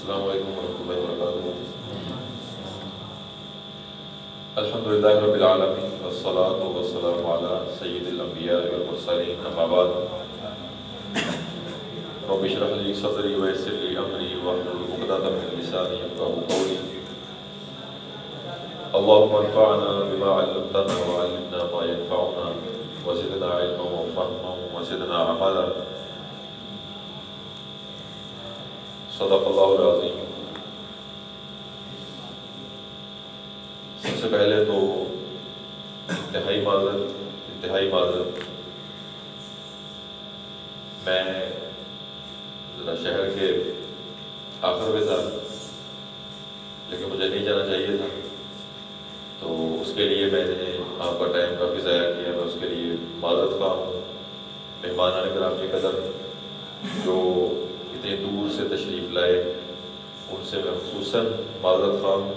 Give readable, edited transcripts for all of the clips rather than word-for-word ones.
السلام علیکم ورحمۃ اللہ وبرکاتہ۔ الحمدللہ رب العالمین والصلاة والسلام علی سید الانبیاء والمرسلین، اما بعد، رب اشرح لی صدری ویسر لی امری واحلل عقدۃ من لسانی یفقہوا قولی۔ اللہم انفعنا بما علمتنا وعلمنا ما ينفعنا وزدنا علما وفہما وزدنا عملا۔ صدق اللہ العظیم۔ سب سے پہلے تو انتہائی معذرت، میں ذرا شہر کے آخر میں تھا لیکن مجھے نہیں جانا چاہیے تھا، تو اس کے لیے میں نے آپ کا ٹائم کافی ضائع کیا، میں اس کے لیے معذرت خواہ ہوں۔ مہمانان کرام کی قدر جو اتنے دور سے تشریف لائے ان سے میں خصوصاً معذرت خواہ ہوں،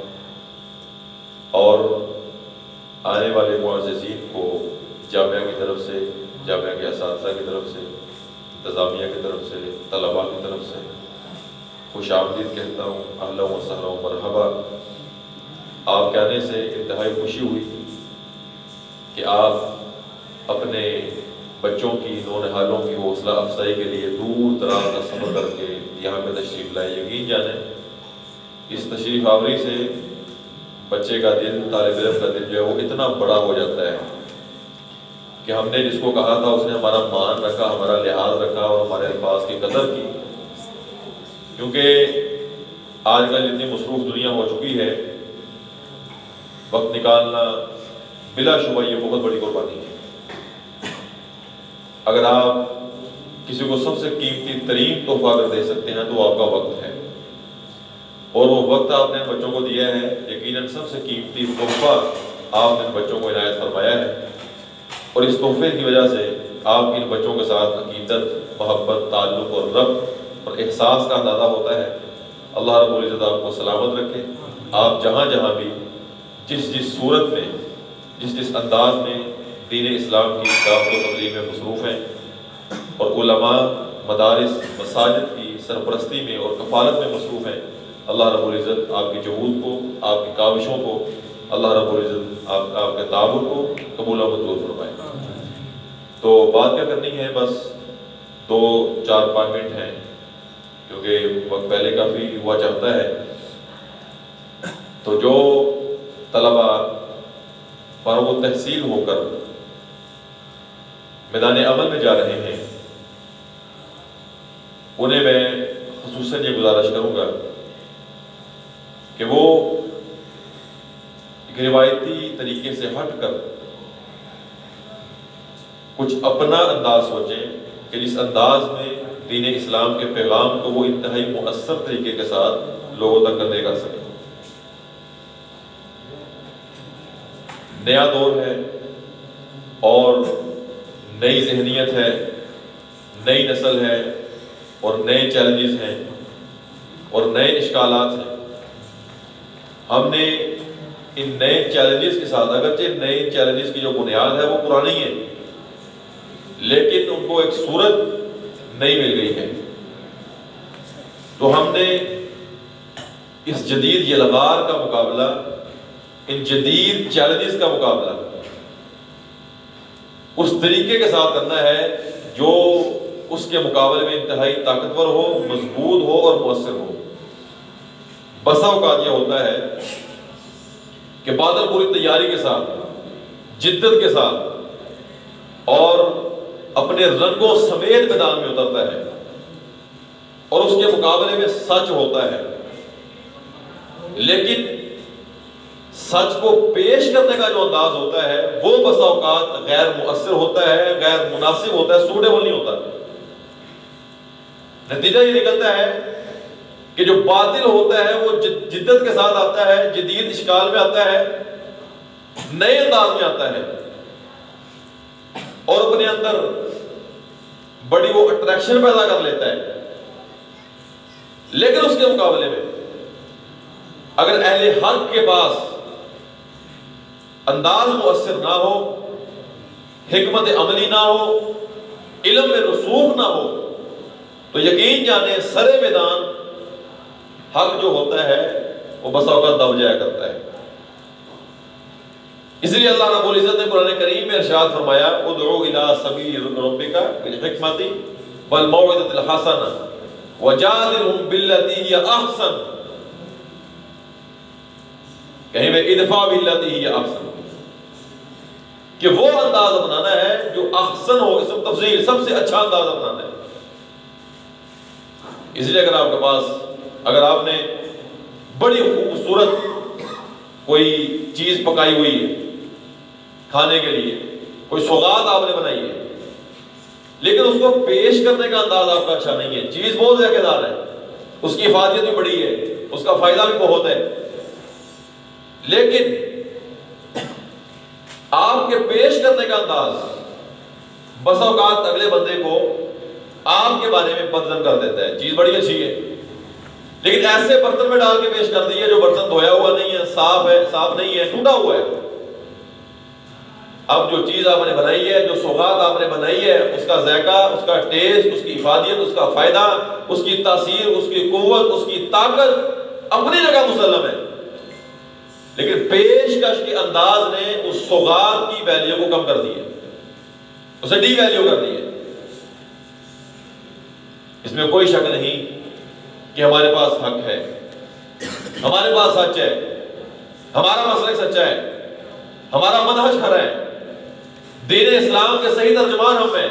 اور آنے والے معززین کو جامعہ کی طرف سے، جامعہ کے اساتذہ کی طرف سے، انتظامیہ کی طرف سے، طلباء کی طرف سے خوش آمدید کہتا ہوں، اہلا و سہلا و مرحبا۔ آپ کے آنے سے انتہائی خوشی ہوئی کہ آپ اپنے بچوں کی نونہالوں کی حوصلہ افزائی کے لیے دور دراز کا سفر کر کے یہاں پہ تشریف لائے۔ یقین جانیں اس تشریف آوری سے بچے کا دل، طالب علم کا دل جو ہے وہ اتنا بڑا ہو جاتا ہے کہ ہم نے جس کو کہا تھا اس نے ہمارا مان رکھا، ہمارا لحاظ رکھا اور ہمارے الفاظ کی قدر کی، کیونکہ آج کل جتنی مصروف دنیا ہو چکی ہے، وقت نکالنا بلا شبہ یہ بہت بڑی قربانی ہے۔ اگر آپ کسی کو سب سے قیمتی ترین تحفہ اگر دے سکتے ہیں تو وہ آپ کا وقت ہے، اور وہ وقت آپ نے بچوں کو دیا ہے، یقیناً سب سے قیمتی تحفہ آپ نے بچوں کو عنایت فرمایا ہے، اور اس تحفے کی وجہ سے آپ ان بچوں کے ساتھ عقیدت، محبت، تعلق اور ربط اور احساس کا اندازہ ہوتا ہے۔ اللہ رب العزت آپ کو سلامت رکھے۔ آپ جہاں جہاں بھی جس صورت میں، جس انداز میں دین اسلام کی دعوت و تبلیغ میں مصروف ہیں، اور علماء، مدارس، مساجد کی سرپرستی میں اور کفالت میں مصروف ہیں، اللہ رب العزت آپ کی جہود کو، آپ کی کاوشوں کو، اللہ رب العزت آپ کے تعاون کو قبول و منظور فرمائے۔ تو بات کیا کرنی ہے، بس 2-4-5 منٹ ہیں، کیونکہ وقت پہلے کافی ہوا چاہتا ہے۔ تو جو طلباء فارغ التحصیل ہو کر میدان عمل میں جا رہے ہیں، انہیں میں خصوصاً یہ گزارش کروں گا کہ وہ ایک روایتی طریقے سے ہٹ کر کچھ اپنا انداز سوچیں کہ جس انداز میں دین اسلام کے پیغام کو وہ انتہائی مؤثر طریقے کے ساتھ لوگوں تک کنوے کر سکیں۔ نیا دور ہے اور نئی ذہنیت ہے، نئی نسل ہے اور نئے چیلنجز ہیں اور نئے اشکالات ہیں۔ ہم نے ان نئے چیلنجز کے ساتھ، اگرچہ نئے چیلنجز کی جو بنیاد ہے وہ پرانی ہے، لیکن ان کو ایک صورت نئی مل گئی ہے، تو ہم نے اس جدید یلغار کا مقابلہ، ان جدید چیلنجز کا مقابلہ اس طریقے کے ساتھ کرنا ہے جو اس کے مقابلے میں انتہائی طاقتور ہو، مضبوط ہو اور مؤثر ہو۔ بسا اوقات یہ ہوتا ہے کہ بادل پوری تیاری کے ساتھ، جدت کے ساتھ اور اپنے رنگوں سمیت میدان میں اترتا ہے، اور اس کے مقابلے میں سچ ہوتا ہے، لیکن سچ کو پیش کرنے کا جو انداز ہوتا ہے وہ بسا اوقات غیر مؤثر ہوتا ہے، غیر مناسب ہوتا ہے، سوٹیبل نہیں ہوتا۔ نتیجہ یہ نکلتا ہے کہ جو باطل ہوتا ہے وہ جدت کے ساتھ آتا ہے، جدید اشکال میں آتا ہے، نئے انداز میں آتا ہے، اور اپنے اندر بڑی وہ اٹریکشن پیدا کر لیتا ہے، لیکن اس کے مقابلے میں اگر اہل حق کے پاس انداز مؤثر نہ ہو، حکمت عملی نہ ہو، علم میں رسوخ نہ ہو، تو یقین جانیں سر میدان حق جو ہوتا ہے وہ بسا اوقات دب جایا کرتا ہے۔ اس لیے اللہ رب العزت نے قرآن کریم میں ارشاد فرمایا ادعو الی سبیل ربک بالحکمۃ والموعظۃ الحسنہ وجادلہم باللتی ہی احسن، کہیں میں ادفع باللتی ہی احسن، کہ وہ انداز اپنانا ہے جو احسن ہو، اسم تفضیل سب سے اچھا انداز اپنانا ہے۔ اس لیے اگر آپ کے پاس، اگر آپ نے بڑی خوبصورت کوئی چیز پکائی ہوئی ہے کھانے کے لیے، کوئی سوغات آپ نے بنائی ہے، لیکن اس کو پیش کرنے کا انداز آپ کا اچھا نہیں ہے، چیز بہت ذائقہ دار ہے، اس کی افادیت بھی بڑی ہے، اس کا فائدہ بھی بہت ہے، لیکن آپ کے پیش کرنے کا انداز بسا اوقات اگلے بندے کو آپ کے بارے میں بدظن کر دیتا ہے۔ چیز بڑی اچھی ہے لیکن ایسے برتن میں ڈال کے پیش کر دی ہے جو برتن دھویا ہوا نہیں ہے، صاف نہیں ہے، ٹوٹا ہوا ہے۔ اب جو چیز آپ نے بنائی ہے، جو سوغات آپ نے بنائی ہے، اس کا ذائقہ، اس کا ٹیسٹ، اس کی افادیت، اس کا فائدہ، اس کی تاثیر، اس کی قوت، اس کی طاقت اپنی جگہ مسلم ہے، لیکن پیشکش کے انداز نے اس سوغات کی ویلیو کو کم کر دی ہے، اسے ڈی ویلیو کر دی ہے۔ اس میں کوئی شک نہیں کہ ہمارے پاس حق ہے، ہمارے پاس سچ ہے، ہمارا مسلک سچا ہے، ہمارا منہج کھرا ہے، دین اسلام کے صحیح ترجمان ہم ہیں۔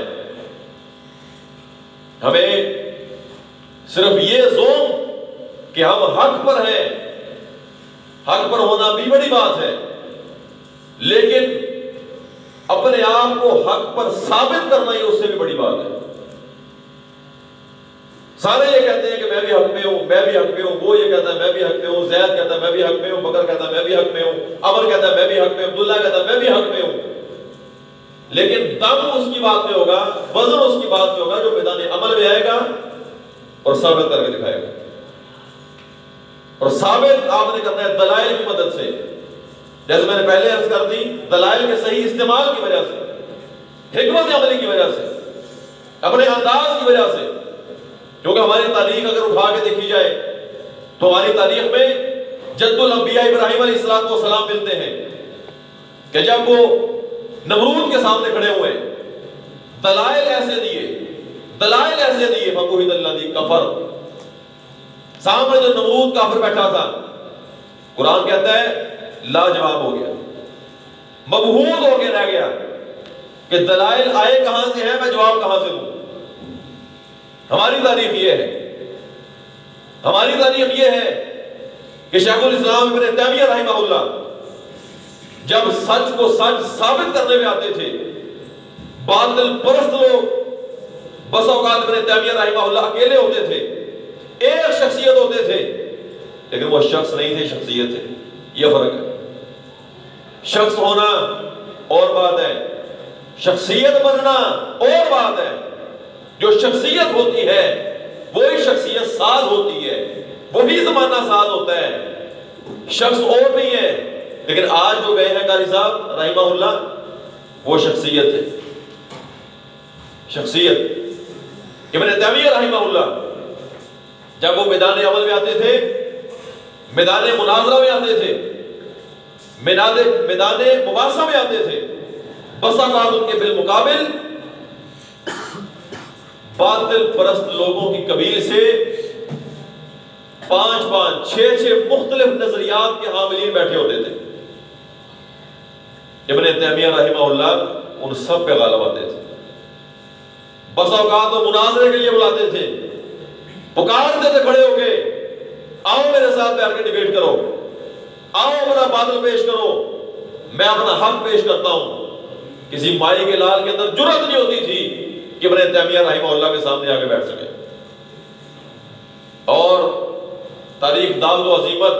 ہمیں صرف یہ زوم کہ ہم حق پر ہیں، حق پر ہونا بھی بڑی بات ہے، لیکن اپنے آپ کو حق پر ثابت کرنا ہی اس سے بھی بڑی بات ہے۔ سارے یہ کہتے ہیں کہ میں بھی حق میں ہوں، میں بھی حق میں ہوں، وہ یہ کہتا ہے میں بھی حق میں ہوں، زید کہتا ہے میں بھی حق میں ہوں، بکر کہتا ہے میں بھی حق میں ہوں، عمر کہتا ہے میں بھی حق میں ہوں، عبداللہ کہتا ہے میں بھی حق میں ہوں، لیکن دم اس کی بات میں ہوگا، وزن اس کی بات میں ہوگا جو میدان عمل میں آئے گا اور ثابت کر کے دکھائے گا۔ اور ثابت آپ نے کرنا ہے دلائل کی مدد سے، جیسے میں نے پہلے عرض کر دی، دلائل کے صحیح استعمال کی وجہ سے، حکمت عملی کی وجہ سے، اپنے انداز کی وجہ سے۔ کیونکہ ہماری تاریخ اگر اٹھا کے دیکھی جائے تو ہماری تاریخ میں جد الانبیاء ابراہیم علیہ السلام ملتے ہیں کہ جب وہ نمرود کے سامنے کھڑے ہوئے، دلائل ایسے دیے فَبُهِتَ الَّذِي كَفَرَ، سامنے جو نمرود کافر بیٹھا تھا، قرآن کہتا ہے لاجواب ہو گیا، مبہوت ہو کے رہ گیا کہ دلائل آئے کہاں سے ہیں، میں جواب کہاں سے دوں۔ ہماری تاریخ یہ ہے کہ شیخ الاسلام ابن تیمیہ رحمہ اللہ جب سچ کو سچ ثابت کرنے میں آتے تھے، باطل پرست لوگ بس اوقات ابن تیمیہ رحمہ اللہ اکیلے ہوتے تھے، ایک شخصیت ہوتے تھے، لیکن وہ شخص نہیں تھے، شخصیت تھے۔ یہ فرق ہے، شخص ہونا اور بات ہے، شخصیت بننا اور بات ہے۔ جو شخصیت ہوتی ہے وہی شخصیت ساز ہوتی ہے، وہی زمانہ ساز ہوتا ہے، شخص اور نہیں ہے۔ لیکن آج جو گئے ہیں قاری صاحب رحمہ اللہ، وہ شخصیت ہے، شخصیت۔ ابن تیمیہ رحمہ اللہ جب وہ میدان عمل میں آتے تھے، میدان مناظرہ میں آتے تھے، میدان مباحثہ میں آتے تھے، بس اوقات ان کے بالمقابل باطل پرست لوگوں کی قبیل سے 5 6 مختلف نظریات کے حاملین بیٹھے ہوتے تھے۔ ابن تیمیہ رحمہ اللہ ان سب پہ غالب آتے تھے، بس اوقات وہ مناظرے کے لیے بلاتے تھے، پکارتے تھے کھڑے ہو کے، آؤ میرے ساتھ بیٹھ کے ڈیبیٹ کرو، آؤ اپنا باطل پیش کرو، میں اپنا حق پیش کرتا ہوں۔ کسی مائی کے لال کے اندر جرأت نہیں ہوتی تھی کہ ابن تیمیہ رحمہ اللہ کے سامنے آگے بیٹھ سکے۔ اور تاریخ داود و عظیمت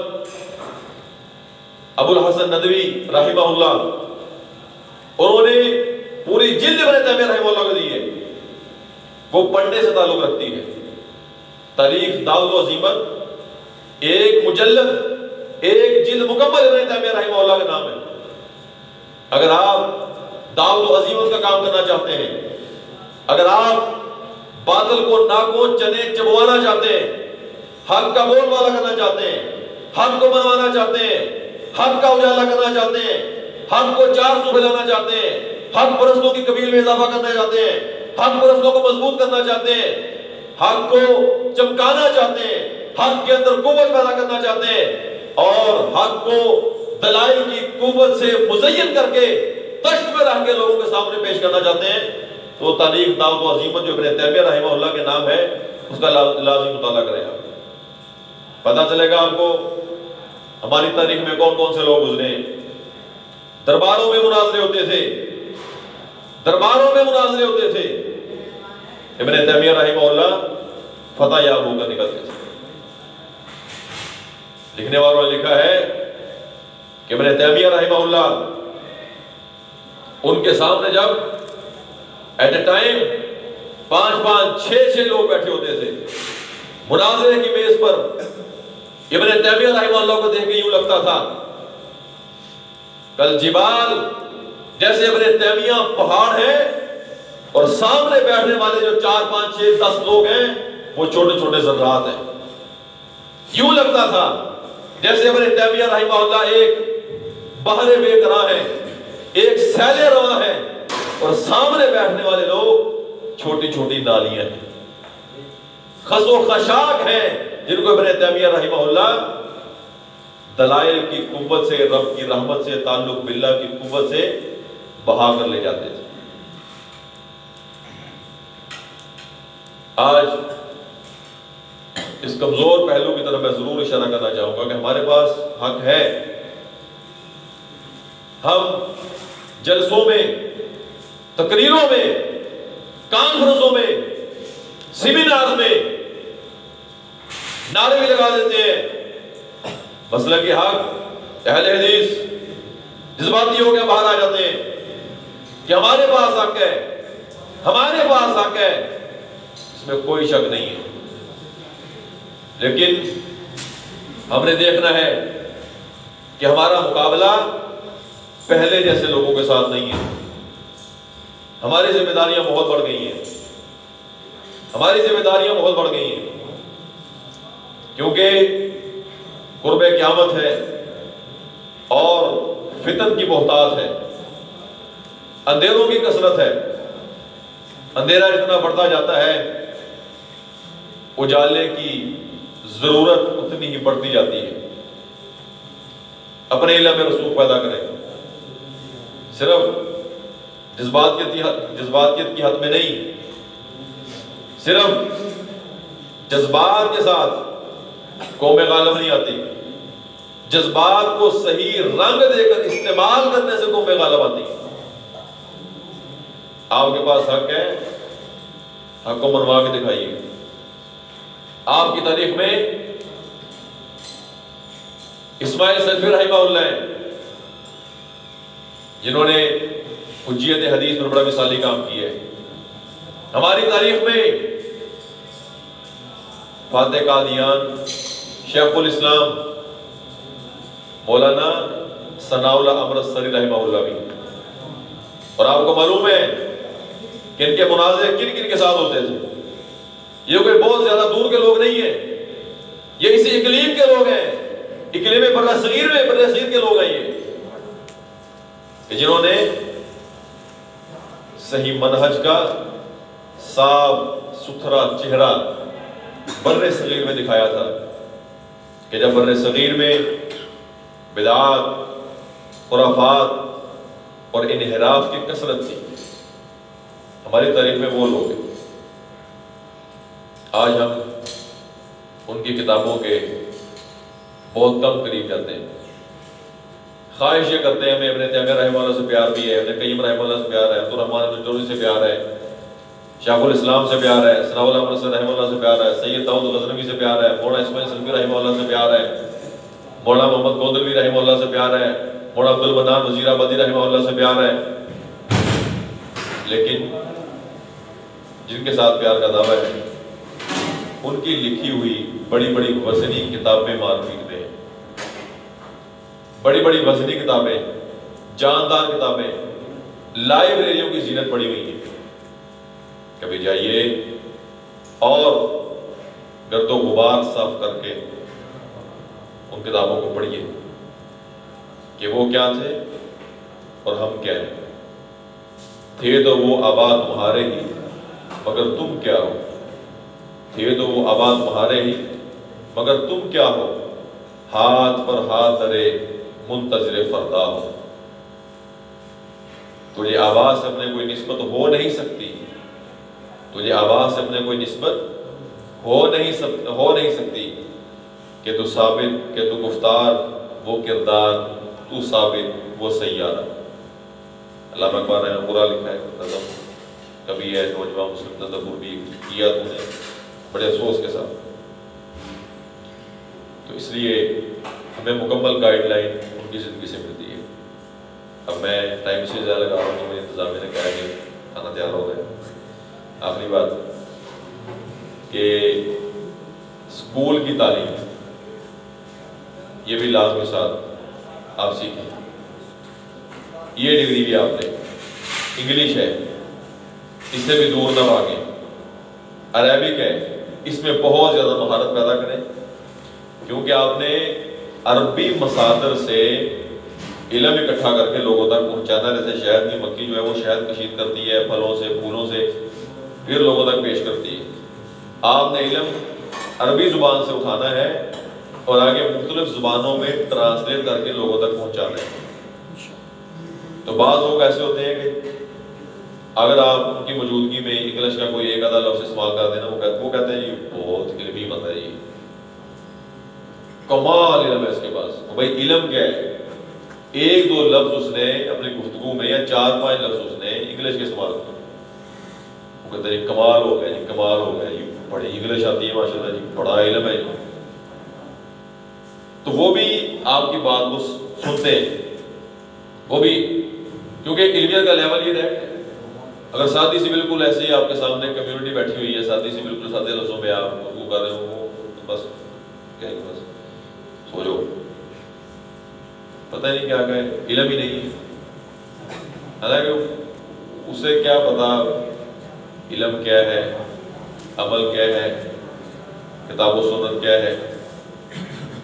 ابو الحسن ندوی رحمہ اللہ، انہوں نے پوری جلد ابن تیمیہ رحمہ اللہ کو دی ہے، وہ پڑھنے سے تعلق رکھتی ہے۔ تاریخ داود و عظیمت ایک مجلد، ایک جلد مکمل ابن تیمیہ رحمہ اللہ کا نام ہے۔ اگر آپ داود و عظیمت کا کام کرنا چاہتے ہیں، اگر آپ باطل کو ناکوں چنے چبوانا چاہتے ہیں، حق کا بول بالا کرنا چاہتے ہیں، حق کو منوانا چاہتے ہیں، حق کا اجالا کرنا چاہتے ہیں، حق کو 400 پھیلانا چاہتے ہیں، حق پرستوں کی قبیل میں اضافہ کرنا چاہتے ہیں، حق پرستوں کو مضبوط کرنا چاہتے ہیں، حق کو چمکانا چاہتے ہیں، حق کے اندر قوت پیدا کرنا چاہتے ہیں، اور حق کو دلائل کی قوت سے مزین کر کے دشت میں رہ کے لوگوں کے سامنے پیش کرنا چاہتے ہیں، تو تاریخ دعوت و عظیمت جو ابن تیمیہ رحمہ اللہ کے نام ہے اس کا لازم مطالعہ کریں آپ، پتہ چلے گا آپ کو ہماری تاریخ میں کون کون سے لوگ گزرے ہیں۔ درباروں میں مناظرے ہوتے تھے، درباروں میں مناظرے ہوتے تھے، ابن تیمیہ رحمہ اللہ فتح یاب ہو کر نکلتے تھے۔ لکھنے والوں نے لکھا ہے کہ ابن تیمیہ رحمہ اللہ ان کے سامنے جب ایٹ اے ٹائم 5 6 لوگ بیٹھے ہوتے تھے مناظرے کی میز پر، ابن تیمیہ رحمہ اللہ کو دیکھ کے یوں لگتا تھا کل جبال، جیسے ابن تیمیہ پہاڑ ہے اور سامنے بیٹھنے والے جو 4 5 6 10 لوگ ہیں وہ چھوٹے چھوٹے ذرات ہیں۔ یوں لگتا تھا جیسے ابن تیمیہ رحمہ اللہ ایک بحر بے قرار ہے، ایک سیل رواں ہے، اور سامنے بیٹھنے والے لوگ چھوٹی چھوٹی نالیاں ہیں، خس و خشاک ہیں، جن کو ابن تیمیہ رحمہ اللہ دلائل کی قوت سے، رب کی رحمت سے، تعلق باللہ کی قوت سے بہا کر لے جاتے تھے۔ آج اس کمزور پہلو کی طرف میں ضرور اشارہ کرنا چاہوں گا کہ ہمارے پاس حق ہے، ہم جلسوں میں، تقریروں میں، کانفرنسوں میں، سیمینار میں نعرے بھی لگا دیتے ہیں، مسلک کی حق، اہل حدیث جذباتی ہو کے باہر آ جاتے ہیں کہ ہمارے پاس حق ہے، ہمارے پاس حق ہے، اس میں کوئی شک نہیں ہے۔ لیکن ہم نے دیکھنا ہے کہ ہمارا مقابلہ پہلے جیسے لوگوں کے ساتھ نہیں ہے، ہماری ذمہ داریاں بہت بڑھ گئی ہیں، ہماری ذمہ داریاں بہت بڑھ گئی ہیں، کیونکہ قرب قیامت ہے اور فتن کی بہتات ہے، اندھیروں کی کثرت ہے، اندھیرا جتنا بڑھتا جاتا ہے اجالے کی ضرورت اتنی ہی بڑھتی جاتی ہے۔ اپنے علم میں رسوخ پیدا کریں، صرف جذباتیت کی حد میں نہیں، صرف جذبات کے ساتھ قوم غالب نہیں آتی، جذبات کو صحیح رنگ دے کر استعمال کرنے سے قوم غالب آتی۔ آپ کے پاس حق ہے، حق کو منوا کے دکھائیے۔ آپ کی تاریخ میں اسماعیل سلفی رحمہ اللہ ہیں جنہوں نے حجیت حدیث پر بڑا مثالی کام کیا ہے۔ ہماری تاریخ میں فاتح قادیان، شیخ الاسلام مولانا ثناء اللہ امرت سری رحمہ اللہ بھی، اور آپ کو معلوم ہے کہ ان کے مناظرے کن کن کے ساتھ ہوتے تھے۔ یہ کوئی بہت زیادہ دور کے لوگ نہیں ہیں، یہ اسی اقلیم کے لوگ ہیں، اقلیم برہ صغیر کے لوگ ہیں یہ، کہ جنہوں نے صحیح منہج کا صاف ستھرا چہرہ بر صغیر میں دکھایا تھا، کہ جب بر صغیر میں بدعات، خرافات اور انحراف کی کثرت تھی، ہماری تاریخ میں وہ لوگ ہیں۔ آج ہم ان کی کتابوں کے بہت کم قریب جاتے ہیں، خواہش یہ کرتے ہیں ہمیں ابن تیمیہ رحمہ اللہ سے پیار بھی ہے، ابن قیم رحمہ اللہ سے پیار ہے، عبدالرحمن بن جوزی سے پیار ہے، شیخ الاسلام سے پیار ہے، ثناء اللہ امرت رحمہ اللہ سے پیار ہے، سید داؤد غزنوی سے پیار ہے، مولانا اسماعیل سلفی رحمہ اللہ سے پیار ہے، مولانا محمد گوندلوی رحمہ اللہ سے پیار ہے، مولانا عبد المنان وزیر آبادی رحمہ اللہ سے پیار ہے، لیکن جن کے ساتھ پیار کا دعویٰ ہے ان کی لکھی ہوئی بڑی بڑی وزنی کتابیں مار پھینکتے ہیں، بڑی بڑی وزنی کتابیں، جاندار کتابیں، لائبریریوں کی زینت پڑی ہوئی ہیں۔ کبھی جائیے اور گرد و غبار صاف کر کے ان کتابوں کو پڑھیے کہ وہ کیا تھے اور ہم کیا ہیں۔ تھے تو وہ آبا تمہارے ہی مگر تم کیا ہو، تھے تو وہ آبا تمہارے ہی مگر تم کیا ہو، ہاتھ پر ہاتھ درے منتظر فردا ہو۔ تجھے آبا سے اپنے کوئی نسبت ہو نہیں سکتی، تجھے آبا سے اپنے کوئی نسبت ہو نہیں سکتی کہ تو ثابت، کہ تو گفتار وہ کردار، تو ثابت وہ سیارہ۔ علامہ اقبال نے برا لکھا ہے نظم، کبھی ہے نوجوان مسلم تدبر بھی کیا تو نے بڑے افسوس کے ساتھ۔ تو اس لیے ہمیں مکمل گائیڈ لائن ان کی زندگی سے ملتی ہے۔ اب میں ٹائم سے زیادہ لگا رہا ہوں، تو میرے انتظامیہ نے کہا کہ کھانا تیار ہو گیا۔ آخری بات کہ اسکول کی تعلیم یہ بھی لازمی ساتھ آپ سیکھیں۔ یہ ڈگری بھی آپ نے انگلش ہے، اس سے بھی دور نہ بھاگیں، عربک ہے، اس میں بہت زیادہ مہارت پیدا کریں، کیونکہ آپ نے عربی مصادر سے علم اکٹھا کر کے لوگوں تک پہنچانا۔ جیسے شہد کی مکھی جو ہے وہ شہد کشید کرتی ہے پھلوں سے پھولوں سے، پھر لوگوں تک پیش کرتی ہے۔ آپ نے علم عربی زبان سے اٹھانا ہے اور آگے مختلف زبانوں میں ٹرانسلیٹ کر کے لوگوں تک پہنچانا ہے۔ تو بعض لوگ ایسے ہوتے ہیں کہ اگر آپ ان کی موجودگی میں انگلش کا کوئی ایک آدھا لفظ استعمال کر دینا، وہ کہتے ہیں جی بہت علمی بندہ ہے، جی کمال علم ہے اس کے پاس۔ بھائی علم کیا ہے؟ ایک دو لفظ اس نے اپنی گفتگو میں یا چار پانچ لفظ اس نے انگلش کے استعمال کیا، وہ کہتے ہیں کمال ہو گیا جی، کمال ہو گیا جی، بڑی انگلش آتی ہے ماشاءاللہ جی، بڑا علم ہے جی۔ تو وہ بھی آپ کی بات کو سنتے ہیں، وہ بھی، کیونکہ علمیت کا لیول یہ ہے۔ اگر سادی سی بالکل ایسے ہی آپ کے سامنے کمیونٹی بیٹھی ہوئی ہے، سادی سی بالکل سادے لفظوں میں آپ گفتگو کر رہے ہو، بس کہیں گے بس سو جاؤ، پتہ نہیں کیا کہے، علم ہی نہیں ہے۔ حالانکہ اسے کیا پتا علم کیا ہے، عمل کیا ہے، کتاب و سنت کیا ہے۔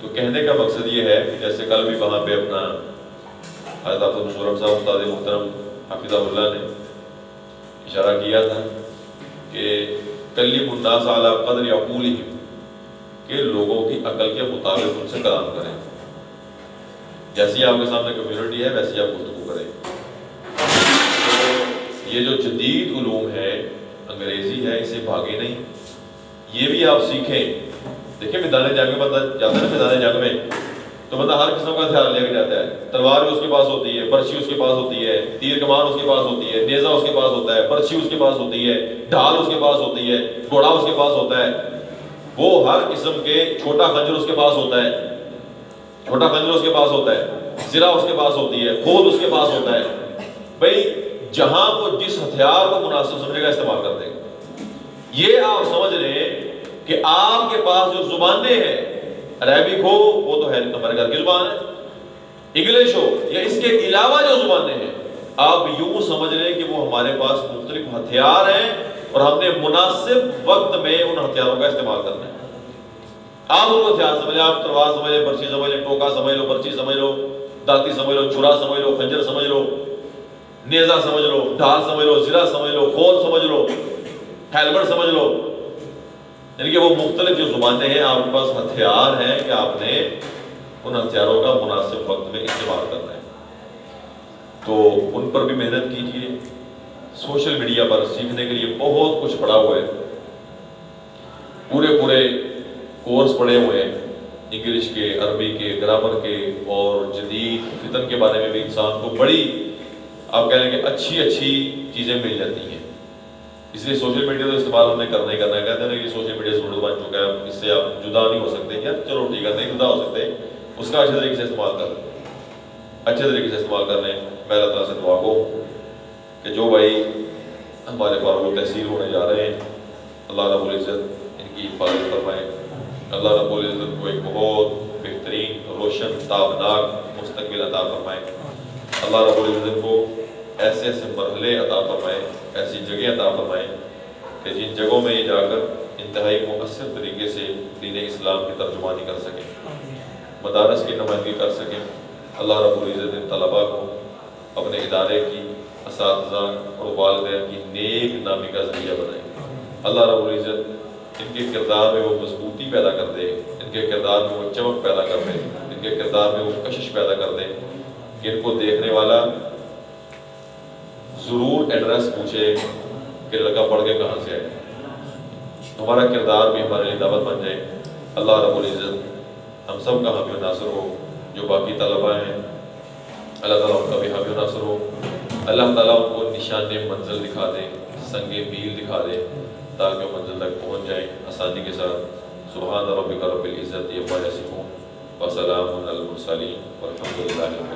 تو کہنے کا مقصد یہ ہے کہ جیسے کل بھی وہاں پہ اپنا حضرت عبد الصورم صاحب استاد محترم حفظہ اللہ نے اشارہ کیا تھا کہ کلم الناس علی قدر عقولہم، کہ لوگوں کی عقل کے مطابق ان سے کلام کریں، جیسی آپ کے سامنے کمیونٹی ہے ویسی آپ گفتگو کریں۔ تو یہ جو جدید علوم ہے، انگریزی ہے، اسے بھاگے نہیں، یہ بھی آپ سیکھیں۔ دیکھیں میدان جنگ میں بندہ جاتا ہے نا، میدان جنگ میں تو بندہ ہر قسم کا ہتھیار لے کے جاتا ہے، تلوار بھی اس کے پاس ہوتی ہے، برچھی اس کے پاس ہوتی ہے، تیر کمان اس کے پاس ہوتی ہے، نیزہ اس کے پاس ہوتا ہے، برچھی اس کے پاس ہوتی ہے، ڈھال اس کے پاس ہوتی ہے، گھوڑا اس کے پاس ہوتا ہے، وہ ہر قسم کے، چھوٹا خنجر اس کے پاس ہوتا ہے، چھوٹا خنجر اس کے پاس ہوتا ہے، زرہ اس کے پاس ہوتی ہے، کھود اس کے پاس ہوتا ہے۔ بھئی جہاں وہ جس ہتھیار کو مناسب سمجھے گا استعمال کر دے گا۔ یہ آپ سمجھ لیں کہ آپ کے پاس جو زبانیں ہیں، عربک ہو وہ تو ہے ہمارے گھر کی زبان ہے، انگلش ہو یا اس کے علاوہ جو زبانیں ہیں، آپ یوں سمجھ لیں کہ وہ ہمارے پاس مختلف ہتھیار ہیں اور ہم نے مناسب وقت میں ان ہتھیاروں کا استعمال کرنا ہے۔ آپ ان کو ہتھیار سمجھیں، آپ تلوار سمجھ لیں، برچھی سمجھ لیں، ٹوکا سمجھ لو، برچھی سمجھ لو، داتی سمجھ لو، چھرا سمجھ لو، خنجر سمجھ لو، نیزہ سمجھ لو، ڈھال سمجھ لو، زرہ سمجھ لو، کھود سمجھ لو، ہیلمٹ سمجھ لو، یعنی کہ وہ مختلف جو زبانیں ہیں، آپ کے پاس ہتھیار ہیں کہ آپ نے ان ہتھیاروں کا مناسب وقت میں استعمال کرنا ہے۔ تو ان پر بھی محنت کیجیے۔ سوشل میڈیا پر سیکھنے کے لیے بہت کچھ پڑا ہوا ہے، پورے کورس پڑے ہوئے ہیں، انگلش کے، عربی کے، گرامر کے، اور جدید فتن کے بارے میں بھی انسان کو بڑی، آپ کہہ لیں کہ اچھی چیزیں مل جاتی ہیں۔ اس لیے سوشل میڈیا تو استعمال ہم نے کرنا ہی کرنا ہے۔ کہتے ہیں کہ سوشل میڈیا ضرورت بن چکا ہے، اس سے آپ جدا نہیں ہو سکتے، یا چلو ٹھیک ہے نہیں جدا ہو سکتے، اس کا اچھے طریقے سے استعمال کر لیں، اچھے طریقے سے استعمال کر لیں۔ میں اللہ تعالیٰ سے دعا کو کہ جو بھائی ہمارے فاروق تحصیل ہونے جا رہے ہیں، اللہ رب العزت ان کی حفاظت فرمائے، اللہ رب العزت کو ایک بہت بہترین، روشن، تابناک مستقبل عطا فرمائے، اللہ رب العزت کو ایسے مرحلے عطا فرمائے، ایسی جگہ عطا فرمائے کہ جن جگہوں میں یہ جا کر انتہائی مؤثر طریقے سے دین اسلام کی ترجمانی کر سکیں، مدارس کی نمائندگی کر سکیں۔ اللہ رب العزت ان طلباء کو اپنے ادارے کی، اساتذہ اور والدین کی نیک نامی کا ذریعہ بنائے۔ اللہ رب العزت ان کے کردار میں وہ مضبوطی پیدا کر دے، ان کے کردار میں وہ چمک پیدا کر دے، ان کے کردار میں وہ کشش پیدا کر دے کہ ان کو دیکھنے والا ضرور ایڈریس پوچھے کہ لڑکا پڑھ کے کہاں سے آئے۔ ہمارا کردار بھی ہمارے لیے دعوت بن جائے۔ اللہ رب العزت ہم سب کا حامی و ناصر ہو۔ جو باقی طلباء ہیں اللہ تعالیٰ ان کا بھی حامی و ناصر ہو۔ اللہ تعالیٰ ان کو نشان منزل دکھا دے، سنگ میل دکھا دے، تاکہ وہ منزل تک پہنچ جائیں آسانی کے ساتھ۔ سبحان ربک رب العزت عما یصفون وسلام علی المرسلین والحمد للہ رب العالمین۔